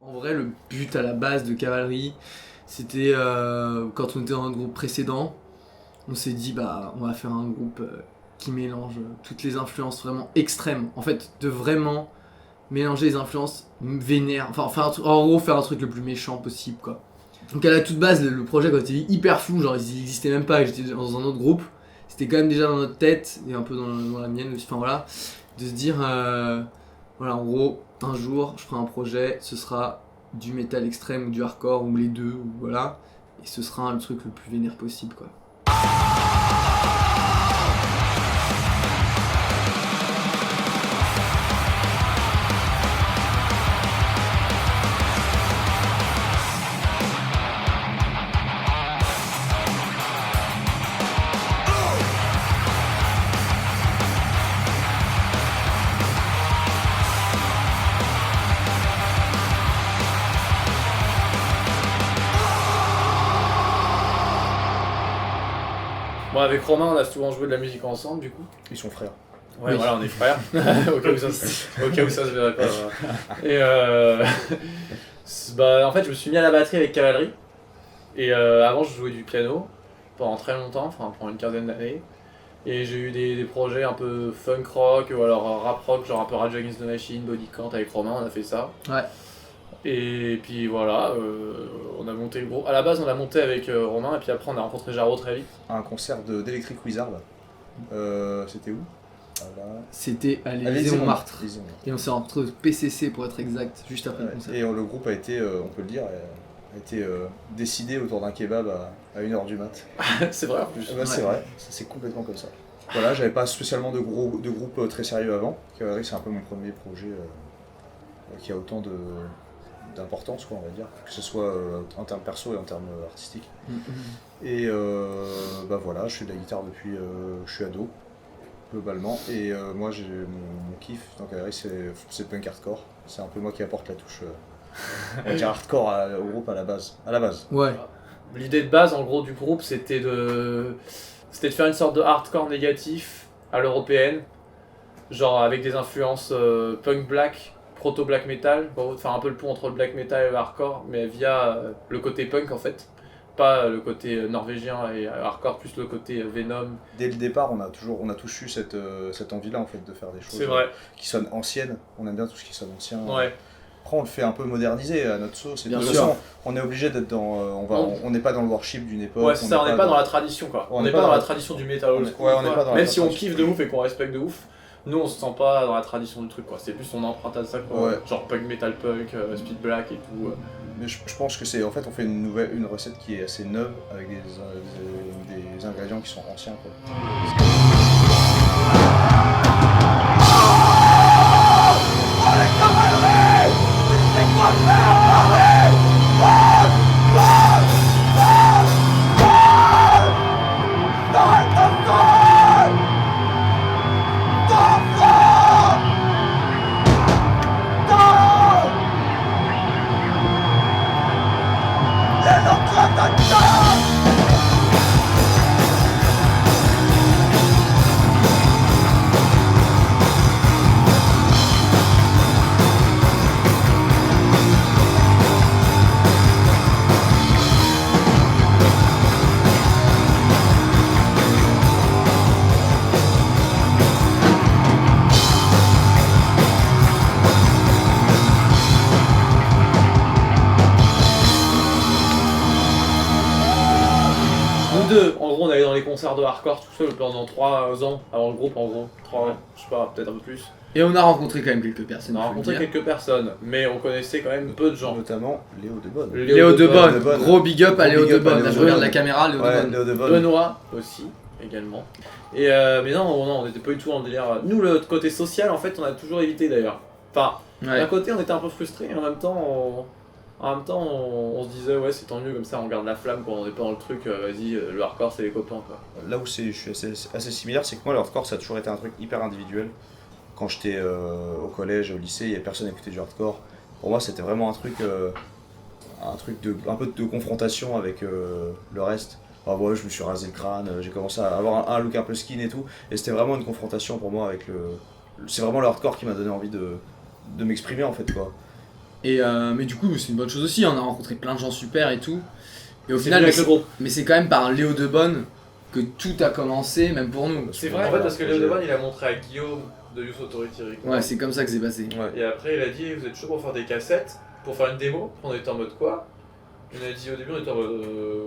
En vrai, le but à la base de Cavalerie, c'était quand on était dans notre groupe précédent, on s'est dit bah on va faire un groupe qui mélange toutes les influences vraiment extrêmes. En fait, de vraiment mélanger les influences vénères, enfin faire en gros faire un truc le plus méchant possible quoi. Donc à la toute base, le projet quand il était hyper flou, genre il existait même pas, j'étais dans un autre groupe, c'était quand même déjà dans notre tête et un peu dans la mienne aussi, enfin voilà, de se dire voilà en gros un jour je ferai un projet, ce sera du métal extrême ou du hardcore ou les deux, ou voilà, et ce sera le truc le plus vénère possible quoi. Bon, avec Romain, on a souvent joué de la musique ensemble, du coup. Ils sont frères. Ouais, Oui. voilà, on est frères. au cas où ça se verrait pas. Voilà. Et bah, en fait, je me suis mis à la batterie avec Cavalerie. Et avant, je jouais du piano pendant très longtemps, enfin pendant une quinzaine d'années. Et j'ai eu des projets un peu funk rock ou alors rap rock, genre un peu Rage Against the Machine, Body Count avec Romain, on a fait ça. Ouais. Et puis voilà, on a monté le groupe. À la base, on a monté avec Romain, et puis après, on a rencontré Jarreau très vite. Un concert d'Electric Wizard. C'était où? C'était à l'Élysée-Montmartre. Et on s'est rencontrés au PCC pour être exact, juste après le concert. Et le groupe a été, on peut le dire, a été décidé autour d'un kebab à 1h du mat. C'est vrai en plus. Bah, c'est vrai, c'est complètement comme ça. Voilà, j'avais pas spécialement de groupe très sérieux avant. Cavalerie, c'est un peu mon premier projet qui a autant d'importance, quoi, on va dire, que ce soit en termes perso et en termes artistiques. Et bah voilà, je fais de la guitare depuis je suis ado, globalement. Et moi, j'ai mon kiff dans Cavalerie, c'est punk hardcore. C'est un peu moi qui apporte la touche on va dire hardcore au groupe à la base. Ouais. L'idée de base, en gros, du groupe, c'était de faire une sorte de hardcore négatif à l'européenne, genre avec des influences punk black, proto black metal, pour faire un peu le pont entre le black metal et le hardcore, mais via le côté punk en fait, pas le côté norvégien et hardcore, plus le côté Venom. Dès le départ, on a tous eu cette envie-là en fait de faire des choses C'est vrai. Qui sonnent anciennes. On aime bien tout ce qui sonne ancien. Ouais. Après, on le fait un peu moderniser à notre sauce. Et de Bien toute sûr. façon, on est obligé d'être dans. On n'est pas dans le worship d'une époque. Ouais, c'est ça, on n'est pas dans la tradition quoi. On n'est pas dans la tradition du metal old school. Ouais, on n'est pas dans la Même si on tradition. kiffe de ouf et qu'on respecte de ouf, nous on se sent pas dans la tradition du truc quoi. C'est plus on emprunte à ça quoi. Ouais. Genre punk metal punk, speed black et tout. Mais je pense que c'est. En fait, on fait une recette qui est assez neuve avec des ingrédients qui sont anciens, quoi. Nous deux, en gros, on allait dans les concerts de hardcore tout seul pendant 3 ans avant le groupe, en gros. 3, je sais pas, peut-être un peu plus. Et on a rencontré quand même quelques personnes. On a faut le rencontré dire. quelques personnes, mais on connaissait quand même peu de gens. Notamment Léo Debonne. Léo Debonne, Debonne. gros big up à Gros Léo big up à Debonne. Léo Là, je regarde Debonne. la caméra, Léo Ouais, Debonne. Léo Debonne. Benoît aussi, également. Et mais non, on n'était pas du tout dans le délire. Nous, le côté social, en fait, on a toujours évité d'ailleurs. Enfin, Ouais. d'un côté, on était un peu frustrés, et en même temps, on se disait, ouais, c'est tant mieux, comme ça, on garde la flamme, quoi. On n'est pas dans le truc, vas-y, le hardcore, c'est les copains, quoi. Là où je suis assez similaire, c'est que moi, le hardcore, ça a toujours été un truc hyper individuel. Quand j'étais au collège, au lycée, il n'y avait personne qui écoutait du hardcore. Pour moi, c'était vraiment un truc un peu de confrontation avec le reste. Enfin, ouais, je me suis rasé le crâne, j'ai commencé à avoir un look un peu skin et tout. Et c'était vraiment une confrontation pour moi avec c'est vraiment le hardcore qui m'a donné envie de m'exprimer, en fait, quoi. Mais du coup, c'est une bonne chose aussi, on a rencontré plein de gens super et tout. Et au C'est final, venu avec le groupe. mais c'est quand même par Léo Debonne que tout a commencé, même pour nous. C'est vrai, en fait, parce que Léo Devan, il a montré à Guillaume de Youth Authority Records. Ouais, c'est comme ça que c'est passé. Ouais. Et après, il a dit, vous êtes chaud pour faire des cassettes, pour faire une démo? On était en mode quoi? On a dit au début, on était en mode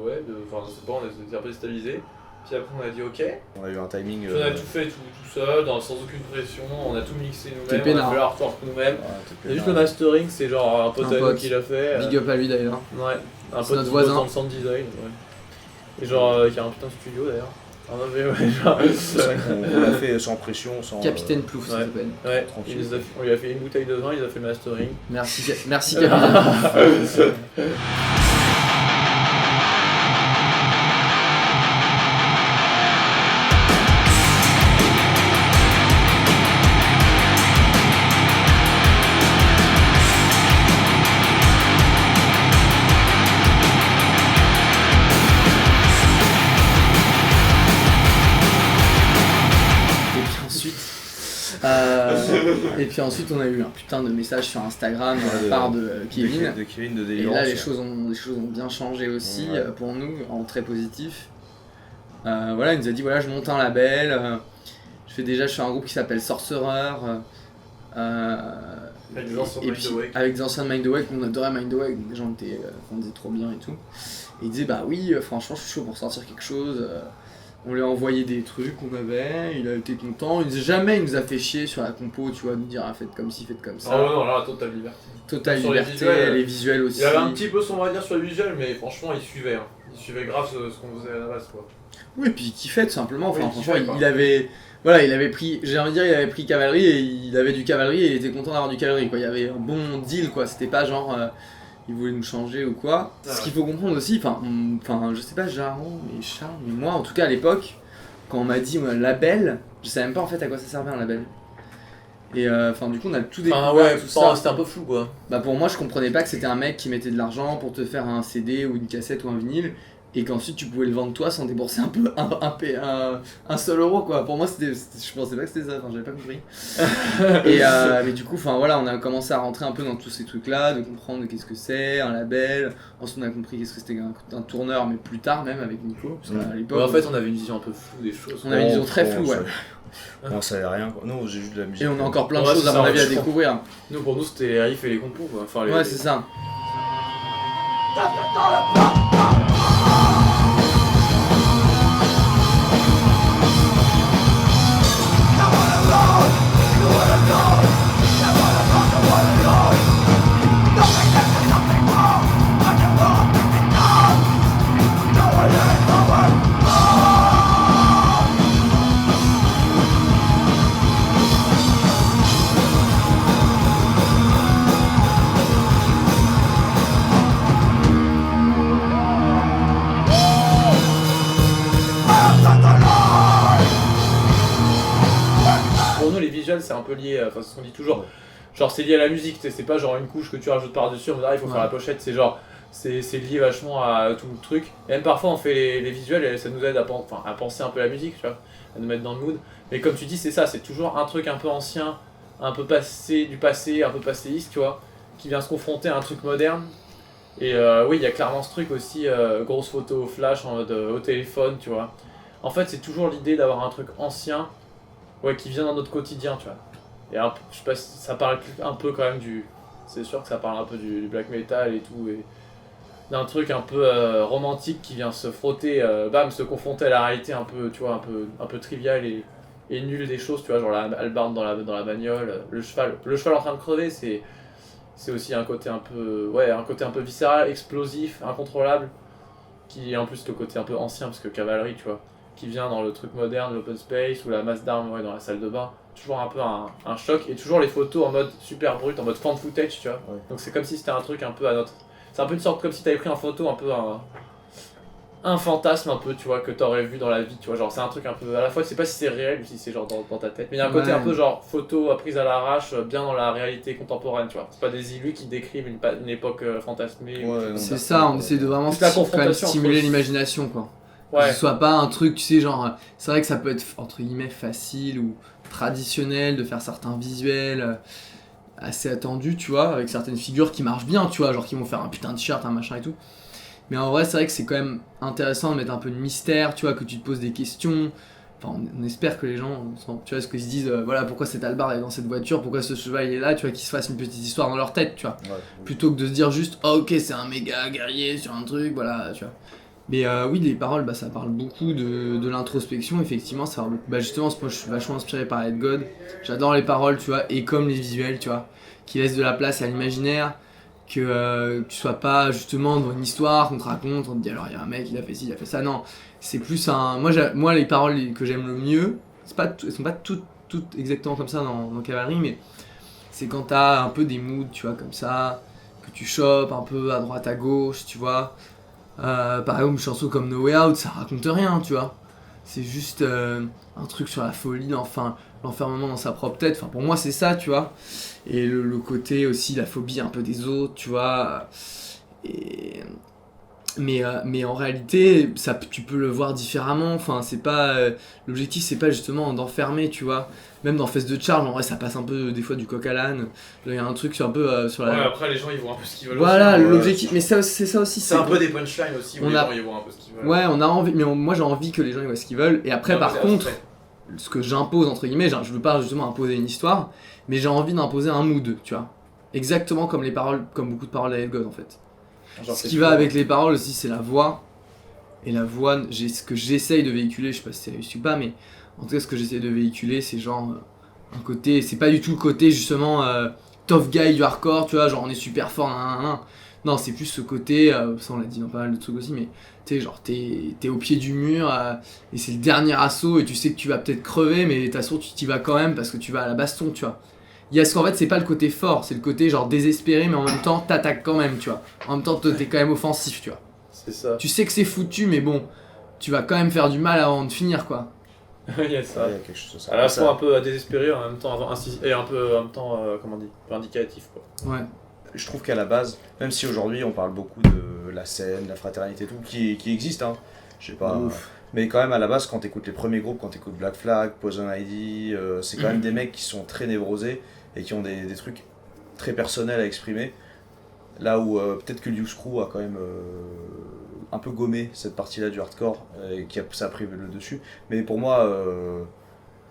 ouais, enfin je sais pas, on était un peu déstabilisés. Puis après, on a dit ok. On a eu un timing. Puis on a tout fait tout seul, sans aucune pression, on a tout mixé T'es nous-mêmes, on a peinard. fait l'artwork nous-mêmes. Ouais, Et juste le mastering, c'est genre un pote Un à nous pote. qui l'a fait. Big up à lui d'ailleurs. Ouais, un C'est pote notre qui voisin. bosse dans le sound design. Ouais. Et genre, qui a un putain de studio d'ailleurs. Ah non, mais ouais, genre. C'est vrai qu'on l'a fait sans pression, sans. Capitaine Plouf, ça ouais. s'appelle. Ouais, Tranquille. on lui a fait une bouteille de vin, il a fait le mastering. Merci Capitaine Plouf. Et puis ensuite, on a eu un putain de message sur Instagram de la part de Kevin. De Kevin de Et Délirance. là, les choses ont bien changé aussi Ouais. pour nous, en très positif. Voilà, il nous a dit voilà, je monte un label. Je suis un groupe qui s'appelle Sorcerer. Avec des anciens et Mind puis, Awake. avec des anciens de Mind Awake, on adorait Mind Awake, les gens étaient, on disait trop bien et tout. Et il disait bah oui, franchement, je suis chaud pour sortir quelque chose. On lui a envoyé des trucs qu'on avait, il a été content. Jamais il nous a fait chier sur la compo, tu vois, de nous dire ah, faites comme ci, faites comme ça. Ah ouais, non, là, totale liberté. Totale Sur les liberté, visuels, les visuels aussi. Il avait un petit peu son mot à dire sur le visuel, mais franchement, il suivait. Hein. Il suivait grave ce qu'on faisait à la base, quoi. Oui, puis il kiffait tout simplement. Enfin, Oui, il franchement, kiffait, quoi. il avait. Voilà, il avait pris, j'ai envie de dire, il avait pris cavalerie et il avait du cavalerie et il était content d'avoir du cavalerie, quoi. Il y avait un bon deal, quoi. C'était pas genre, il voulait nous changer ou quoi. Ah, Ce qu'il faut comprendre aussi, enfin, je sais pas, Jaron et Charles, mais moi, en tout cas, à l'époque, quand on m'a dit un label, je savais même pas en fait à quoi ça servait un label. Et enfin, du coup, on a tout découvert, tout ça. C'était un peu flou, quoi. Bah pour moi, je comprenais pas que c'était un mec qui mettait de l'argent pour te faire un CD ou une cassette ou un vinyle et qu'ensuite tu pouvais le vendre toi sans débourser un seul euro, quoi. Pour moi, je pensais pas que c'était ça, enfin j'avais pas compris. Et mais du coup, enfin voilà, on a commencé à rentrer un peu dans tous ces trucs là, de comprendre qu'est-ce que c'est un label. Ensuite on a compris qu'est-ce que c'était un tourneur, mais plus tard même avec Nico, parce qu'à l'époque Ouais, en fait, on avait une vision un peu floue des choses. on avait une vision très floue, ouais. On savait rien, quoi. Non, j'ai juste de la musique. Et on a encore plein de Ouais, choses c'est à ça, mon avis à je crois. découvrir. Nous, pour nous, c'était les riffs et les compos, quoi. Enfin, les... Ouais, c'est ça. Pour nous, les visuels, c'est un peu lié, enfin, c'est ce qu'on dit toujours. Genre, c'est lié à la musique, tu sais, c'est pas genre une couche que tu rajoutes par-dessus, on dit, ah, il faut faire la pochette, c'est genre, c'est lié vachement à tout le truc. Et même parfois, on fait les visuels et ça nous aide à penser un peu la musique, tu vois, à nous mettre dans le mood. Mais comme tu dis, c'est ça, c'est toujours un truc un peu ancien, un peu du passé, un peu passéiste, tu vois, qui vient se confronter à un truc moderne. Et oui, il y a clairement ce truc aussi, grosse photo flash en mode au téléphone, tu vois. En fait, c'est toujours l'idée d'avoir un truc ancien, ouais, qui vient dans notre quotidien, tu vois. Et je sais pas si ça parle un peu quand même du... C'est sûr que ça parle un peu du black metal et tout, et d'un truc un peu romantique qui vient se frotter, se confronter à la réalité un peu, tu vois, un peu triviale et nulle des choses, tu vois, genre la hallebarde dans la bagnole, le cheval en train de crever, c'est aussi un côté un peu, ouais, un côté un peu viscéral, explosif, incontrôlable, qui est en plus le côté un peu ancien, parce que cavalerie, tu vois, qui vient dans le truc moderne, l'open space ou la masse d'armes, ouais, dans la salle de bain. Toujours un peu un choc, et toujours les photos en mode super brut, en mode fan footage, tu vois. Ouais. Donc c'est comme si c'était un truc un peu à notre... C'est un peu une sorte comme si t'avais pris en photo un peu un fantasme un peu, tu vois, que t'aurais vu dans la vie, tu vois. Genre c'est un truc un peu... À la fois, je sais pas si c'est réel ou si c'est genre dans ta tête, mais il y a un côté Ouais. un peu genre photo prise à l'arrache, bien dans la réalité contemporaine, tu vois. C'est pas des illus qui décrivent une époque fantasmée. Ouais, non, C'est bah, ça, on essaie de vraiment Toute la quand même confrontation stimuler entre- l'imagination, quoi. Ouais. Que ce soit pas un truc, tu sais, genre, c'est vrai que ça peut être entre guillemets facile ou traditionnel de faire certains visuels. assez attendu, tu vois, avec certaines figures qui marchent bien, tu vois, genre qui vont faire un putain de t-shirt, un machin et tout. Mais en vrai, c'est vrai que c'est quand même intéressant de mettre un peu de mystère, tu vois, que tu te poses des questions. Enfin, on espère que les gens, tu vois, ce qu'ils se disent, voilà, pourquoi cet Albar est dans cette voiture, pourquoi ce cheval est là, tu vois, qu'ils se fassent une petite histoire dans leur tête, tu vois. Ouais, oui. Plutôt que de se dire juste, oh, ok, c'est un méga guerrier sur un truc, voilà, tu vois. Mais oui, les paroles, bah, ça parle beaucoup de l'introspection, effectivement, ça parle beaucoup. Bah, justement, moi, je suis vachement inspiré par Ed God. J'adore les paroles, tu vois, et comme les visuels, tu vois, qui laissent de la place à l'imaginaire, que tu sois pas justement dans une histoire qu'on te raconte, on te dit alors il y a un mec, il a fait ci, il a fait ça. Non, c'est plus un. Moi, les paroles que j'aime le mieux, elles sont pas toutes exactement comme ça dans Cavalerie, mais c'est quand t'as un peu des moods, tu vois, comme ça, que tu chopes un peu à droite à gauche, tu vois. Par exemple, une chanson comme No Way Out, ça raconte rien, tu vois. C'est juste un truc sur la folie, enfin, l'enfermement dans sa propre tête. Enfin, pour moi, c'est ça, tu vois. Et le côté aussi, la phobie un peu des autres, tu vois. Et... Mais en réalité, ça, tu peux le voir différemment. Enfin, c'est pas l'objectif, c'est pas justement d'enfermer, tu vois. Même dans Fest de Charge, en vrai, ça passe un peu des fois du coq à l'âne. Il y a un truc sur un peu sur la. Ouais, après les gens ils voient un peu ce qu'ils veulent. Voilà, aussi, l'objectif. Mais ça, c'est ça aussi. C'est un peu des punchlines aussi où on les a- gens ils voient un peu ce qu'ils veulent. Ouais, on a envie, mais moi j'ai envie que les gens ils voient ce qu'ils veulent. Et après, Non, par c'est contre, abstrait. ce que j'impose entre guillemets, je veux pas justement imposer une histoire, mais j'ai envie d'imposer un mood, tu vois. Exactement comme les paroles, comme beaucoup de paroles d'Ed God en fait. Genre, Ce c'est qui va fou, avec les paroles aussi, c'est la voix. Et la voix, ce que j'essaye de véhiculer, je sais pas si c'est réussi ou pas, mais en tout cas, ce que j'essaye de véhiculer, c'est genre un côté. C'est pas du tout le côté justement tough guy du hardcore, tu vois, genre on est super fort, nan, nan, nan. Non, c'est plus ce côté, ça on l'a dit dans pas mal de trucs aussi, mais tu sais, genre t'es au pied du mur et c'est le dernier assaut et tu sais que tu vas peut-être crever, mais de toute façon tu t'y vas quand même parce que tu vas à la baston, tu vois. Il y a ce qu'en fait, c'est pas le côté fort, c'est le côté genre désespéré, mais en même temps t'attaques quand même, tu vois. En même temps, t'es quand même offensif, tu vois. C'est ça. Tu sais que c'est foutu, mais bon, tu vas quand même faire du mal avant de finir, quoi. Il y a Ouais, ça. il y a quelque chose de ça. À la Ça- fois un peu désespéré, en même temps et un peu en même temps comment on dit, un peu indicatif quoi. Ouais. Je trouve qu'à la base, même si aujourd'hui on parle beaucoup de la scène, la fraternité, tout, qui existe, hein, je sais pas, Ouf. mais quand même à la base, quand t'écoutes les premiers groupes, quand t'écoutes Black Flag, Poison ID, c'est quand même des mecs qui sont très névrosés et qui ont des trucs très personnels à exprimer. Là où peut-être que Youth Crew a quand même un peu gommé cette partie-là du hardcore et ça a pris le dessus. Mais pour moi,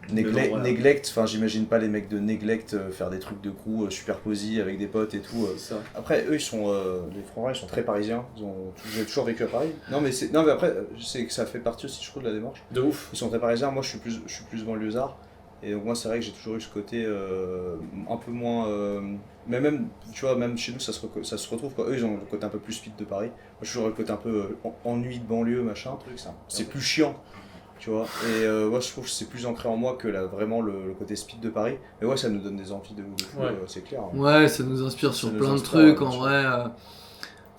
voilà. Neglect, enfin j'imagine pas les mecs de Neglect faire des trucs de crew super cosy avec des potes et tout. C'est ça. Après, eux, ils sont, les Francs, ils sont très parisiens. Ils ont toujours vécu à Paris. Non, mais après, je sais que ça fait partie aussi, je trouve, de la démarche. De ouf. Ils sont très parisiens. Moi, je suis plus banlieusard. Et donc, moi, c'est vrai que j'ai toujours eu ce côté un peu moins. Mais même, tu vois, même chez nous, ça se retrouve, quoi. Eux, ils ont le côté un peu plus speed de Paris. Moi, j'ai toujours le côté un peu ennui de banlieue, machin, truc. C'est plus chiant. Tu vois, et moi je trouve que c'est plus ancré en moi que vraiment le côté speed de Paris. Mais ouais, ça nous donne des envies de fou, Ouais. c'est clair. Hein. Ouais, ça nous inspire Ça sur nous plein de inspire, trucs, bien en sûr. vrai.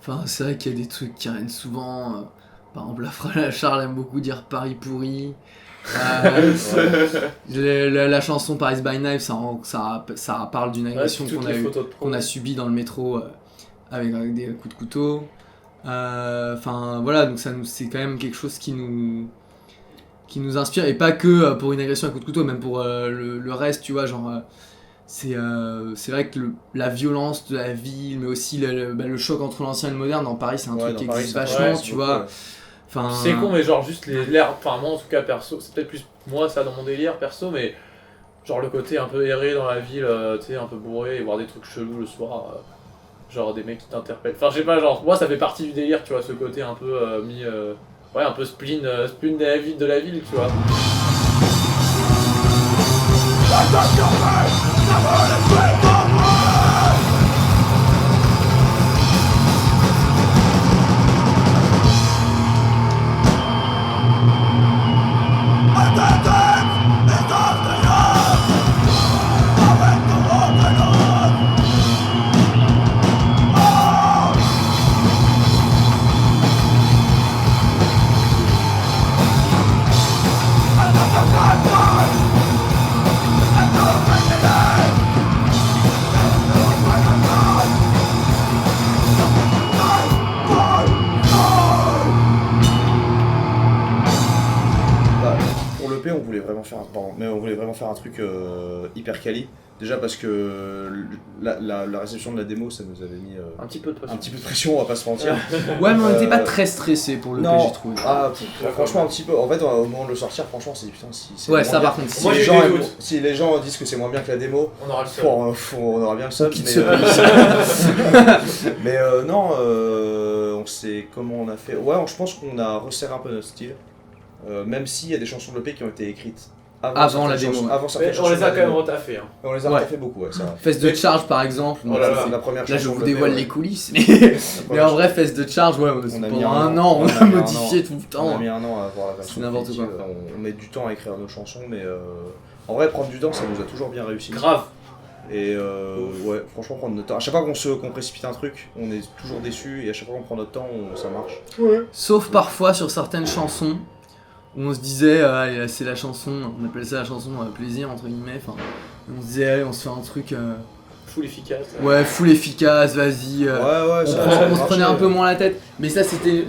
Enfin, c'est vrai qu'il y a des trucs qui reviennent souvent. Par exemple, la Charles aime beaucoup dire Paris pourri. La chanson Paris by Night, ça parle d'une agression Toutes qu'on a les eue. photos de pro. Qu'on a subi dans le métro avec des coups de couteau. Enfin voilà, donc c'est quand même quelque chose qui nous inspire, et pas que pour une agression à coups de couteau, même pour le reste, tu vois, genre c'est vrai que la violence de la ville, mais aussi le choc entre l'ancien et le moderne dans Paris, c'est un Ouais, truc dans qui Paris, existe ça- vachement, ouais, tu c'est vois. beaucoup, Enfin, C'est con, mais genre juste l'air, enfin moi en tout cas perso, c'est peut-être plus moi ça dans mon délire perso, mais genre le côté un peu erré dans la ville, tu sais, un peu bourré et voir des trucs chelous le soir, genre des mecs qui t'interpellent. Enfin je sais pas, genre moi ça fait partie du délire, tu vois, ce côté un peu ouais, un peu spleen de la ville, tu vois. on voulait vraiment faire un truc hyper quali. Déjà parce que la réception de la démo, ça nous avait mis Un petit peu de pression. un petit peu de pression, on va pas se mentir. Ouais, mais on n'était pas très stressé pour le Non. j'ai trouvé. Franchement un petit peu. En fait, au moment de le sortir, franchement, c'est putain si c'est Ouais, moins ça bien. par contre, Si Moi, les j'ai gens eu des aiment- doutes. si les gens disent que c'est moins bien que la démo, On aura le seul. on aura bien le seul. Quitte Mais, ce mais non, on sait comment on a fait. Ouais, je pense qu'on a resserré un peu notre style. Même s'il y a des chansons de l'EP qui ont été écrites Avant la certaines démo, chansons- ouais. avant certaines Mais on chansons les de a la quand même démo. retaffés. Hein. On les a Ouais. retaffés beaucoup, ouais, c'est vrai. Fest de Charge par exemple. Oh là là. La première Là, je chanson vous de l'EP, dévoile ouais. les coulisses, mais première en vrai, Fest de Charge, ouais, On a mis pendant un un an. an, on On a a mis un modifié an. tout le On a temps. mis un an à avoir la version C'est n'importe définitive. quoi. On met du temps à écrire nos chansons, mais en vrai, prendre du temps, ça nous a toujours bien réussi. Grave. Et ouais, franchement, prendre notre temps. À chaque fois qu'on précipite un truc, on est toujours déçu, et à chaque fois qu'on prend notre temps, ça marche. Sauf parfois sur certaines chansons où on se disait, allez, là, c'est la chanson, on appelle ça la chanson plaisir entre guillemets. Enfin, on se disait, allez, on se fait un truc, Full efficace. ouais, full efficace, vas-y. Ouais, On, ça on se marche, prenait un ouais. peu moins la tête, mais ça c'était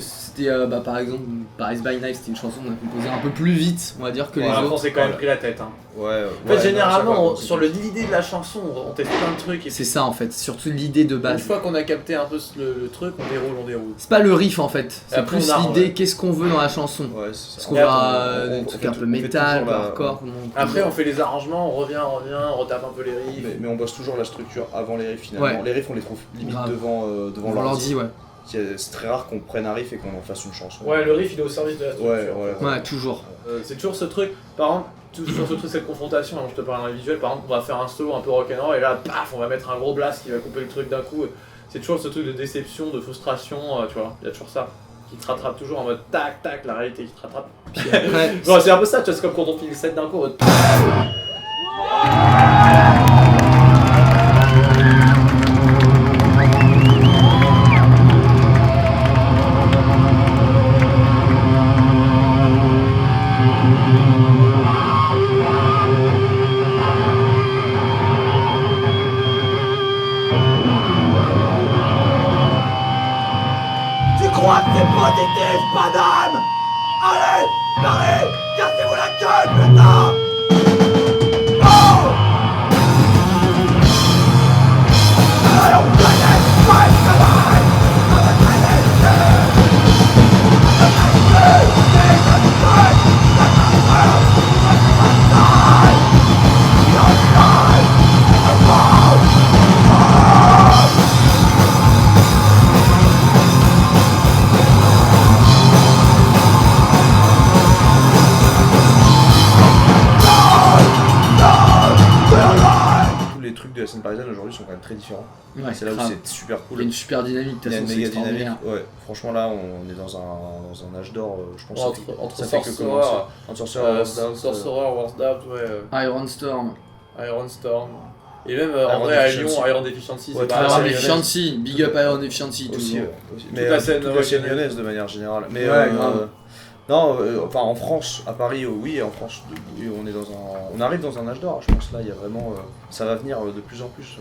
par exemple Paris by Night, c'était une chanson qu'on a composée un peu plus vite, on va dire, que les Ouais, après, on autres. s'est quand même pris la tête. Hein. Ouais, En fait, non, généralement, ça, par contre, sur l'idée de la chanson, on teste plein de trucs. Et C'est ça en fait, surtout l'idée de une base. fois qu'on a capté un peu le truc, on déroule. C'est pas le riff en fait, Et c'est après, plus on arrange, l'idée, ouais. qu'est-ce qu'on veut dans la chanson. Ouais, c'est Est-ce ça. qu'on Et va après, des on trucs fait un peu on fait métal, toujours la- hardcore. Après, on fait les arrangements, on revient, on retape un peu les riffs. Mais on bosse toujours la structure avant les riffs finalement. Ouais. Les riffs, on les trouve limite Grave. devant On leur l'ordi. dit, ouais. C'est très rare qu'on prenne un riff et qu'on en fasse une chanson. Ouais, le riff il est au service de la structure. Ouais. Ouais, toujours. C'est toujours ce truc, par exemple, toujours ce truc, cette confrontation, alors je te parle dans les visuels, par exemple, on va faire un solo un peu rock'n'roll et là, paf, on va mettre un gros blast qui va couper le truc d'un coup. C'est toujours ce truc de déception, de frustration, tu vois, il y a toujours ça. Qui te rattrape toujours en mode tac, tac, la réalité qui te rattrape. Puis après, Bon, c'est un peu ça, tu vois, c'est comme quand on finit le set d'un coup, en mode, Tu crois que c'est positif, madame? Allez, allez, cassez-vous la gueule, putain! Oh! Allez, on planète, ouais, travail! Tous les trucs de la scène parisienne aujourd'hui sont quand même très différents. ouais, C'est là où grave. c'est super Il y cool. a une super dynamique, de Il y a toute une façon, c'est méga dynamique. extraordinaire. Ouais, franchement là, on est dans un âge d'or. Je pense entre ça fait que Sorcerer, commencer. Entre Sorcerer, Wars Down, Sorcerer, Wars Doubt, ouais, Iron Storm, Iron Storm. Et même André à Lyon, Deficiency. Iron Deficiency, Ouais, c'est tout pas à Iron fait. mal. Efficiency, big up Iron Efficiency, aussi, toujours. aussi. Toute la scène toute la scène lyonnaise. lyonnaise de manière générale. Mais Ouais, grave. non, enfin en France, à Paris, oui, en France, oui, on arrive dans un âge d'or. Je pense là, il y a vraiment, ça va venir de plus en plus.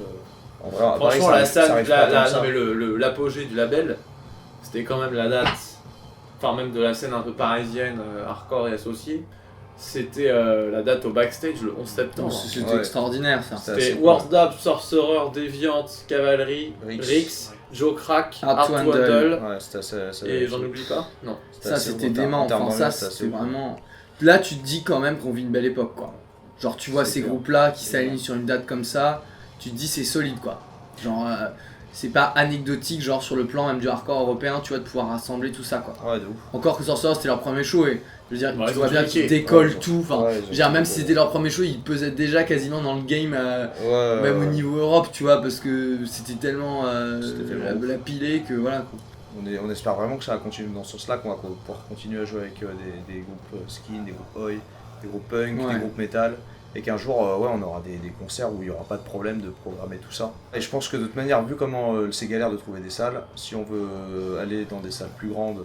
En vrai, à Paris, Franchement, ça la arrive- ça scène, arrive pas tant que ça. non, mais l'apogée du label, c'était quand même la date, enfin même de la scène un peu parisienne, hardcore et associée, c'était la date au backstage le 11 septembre. C'était Ouais. extraordinaire ça. C'est C'était assez Wars Dab, Sorcerer, Deviant, Cavalerie, Rix. Rix, Joe Crack, Art to Art Handle. Handle, Ouais, c'était assez. et j'en oublie pas. Non. Ça assez c'était ouf, dément, en termes enfin ça d'ambiance, c'était assez ouf. vraiment... Là tu te dis quand même qu'on vit une belle époque quoi. Genre tu vois C'est ces clair. groupes là qui s'alignent sur une date comme ça, tu te dis c'est solide quoi. Genre c'est pas anecdotique genre sur le plan même du hardcore européen tu vois de pouvoir rassembler tout ça quoi. Ouais, de ouf. Encore que Sorcerer c'était leur premier show et je veux dire Ouais, tu ils vois ont bien cliqué. qu'ils décollent Ouais, tout, enfin ouais, je veux dire même si c'était leur premier show ils pesaient déjà quasiment dans le game Ouais, même au niveau Europe tu vois parce que c'était tellement C'était tellement la pilée que voilà quoi. On espère vraiment que ça va continuer dans ce sens-là, qu'on va pouvoir continuer à jouer avec des groupes skin, des groupes oi, des groupes punk, Ouais. des groupes metal, et qu'un jour ouais, on aura des concerts où il n'y aura pas de problème de programmer tout ça. Et je pense que de toute manière, vu comment c'est galère de trouver des salles, si on veut aller dans des salles plus grandes,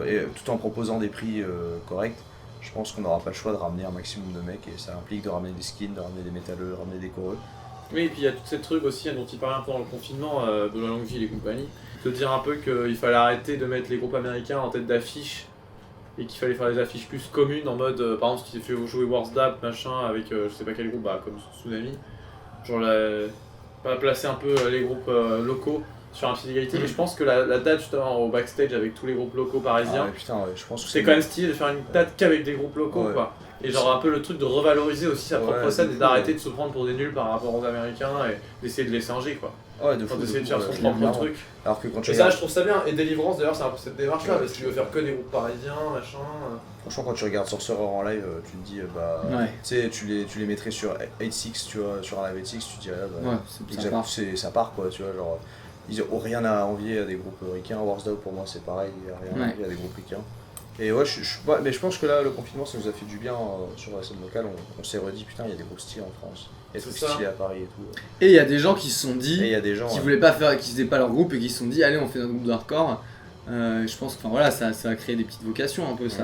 et tout en proposant des prix corrects, je pense qu'on n'aura pas le choix de ramener un maximum de mecs, et ça implique de ramener des skins, de ramener des métalleux, de ramener des choreux. Oui, et puis il y a tout ce truc aussi dont il parlait un peu dans le confinement, de la Longueville et compagnie, de dire un peu qu'il fallait arrêter de mettre les groupes américains en tête d'affiche et qu'il fallait faire des affiches plus communes en mode, par exemple, si tu fais jouer Warsdap, machin, avec je sais pas quel groupe, bah, comme Tsunami, genre pas placer un peu les groupes locaux sur un pied d'égalité, mais je pense que la date justement au backstage avec tous les groupes locaux parisiens, Ah ouais, putain, ouais, je pense que c'est quand même stylé de faire une date qu'avec des groupes locaux, Ouais. quoi. Et genre un peu le truc de revaloriser aussi sa propre Ouais, scène de et fou, d'arrêter ouais. de se prendre pour des nuls par rapport aux Américains et d'essayer de les singer, quoi. Ouais, de Enfin, fou, d'essayer de faire son ouais, propre clairement. truc. Alors que quand tu Et ça, regardes, je trouve ça bien. Et Deliverance, d'ailleurs, c'est un peu cette démarche-là, Ouais, parce que tu veux faire que des groupes parisiens, machin. franchement, quand tu regardes Sorcerer en live, tu te dis, bah, Ouais. tu sais, tu les mettrais sur 8-6, tu vois, sur un live 8-6, tu te dis, ah, bah, Ouais, ça exact- part. ça part, quoi, tu vois, genre, ils ont rien à envier à des groupes ricains. Warsdog, pour moi, c'est pareil, il n'y a rien à Ouais. envier à des groupes ricains. Et ouais, ouais, mais je pense que là, le confinement, ça nous a fait du bien sur la scène locale. On s'est redit, putain, il y a des groupes stylés en France. Il y a des C'est trucs ça. stylés à Paris et tout. Et il y a des gens qui se sont Et dit, il y a des gens. qui voulaient pas faire, qui faisaient pas leur groupe et qui se sont dit, allez, on fait notre groupe de hardcore. Je pense que enfin, voilà, ça a créé des petites vocations un peu. Ça.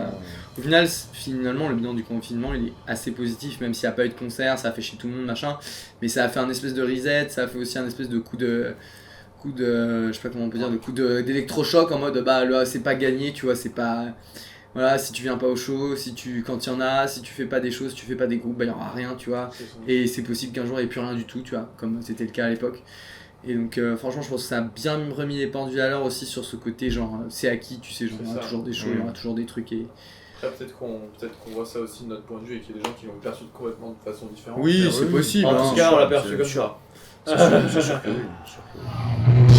Au final, finalement, le bilan du confinement, il est assez positif, même s'il n'y a pas eu de concert, ça a fait chier tout le monde, machin. Mais ça a fait un espèce de reset, ça a fait aussi un espèce de coup de je sais pas comment on peut dire, de coup d'électrochoc en mode, bah là, c'est pas gagné, tu vois, c'est pas. Voilà, si tu viens pas au show, quand il y en a, si tu fais pas des choses, si tu fais pas des groupes, bah il y aura rien, tu vois. Et c'est possible qu'un jour il n'y ait plus rien du tout, tu vois, comme c'était le cas à l'époque. Et donc franchement je pense que ça a bien remis les pendules à l'heure aussi sur ce côté genre c'est acquis, tu sais, genre il y aura ça. toujours des shows, il y aura toujours des trucs et... Après, peut-être qu'on voit ça aussi de notre point de vue et qu'il y a des gens qui l'ont perçu complètement de façon différente. Oui, Ah c'est oui. possible. En hein. tout cas, on l'a perçu c'est comme sûr. ça. C'est sûr que oui, c'est sûr que oui.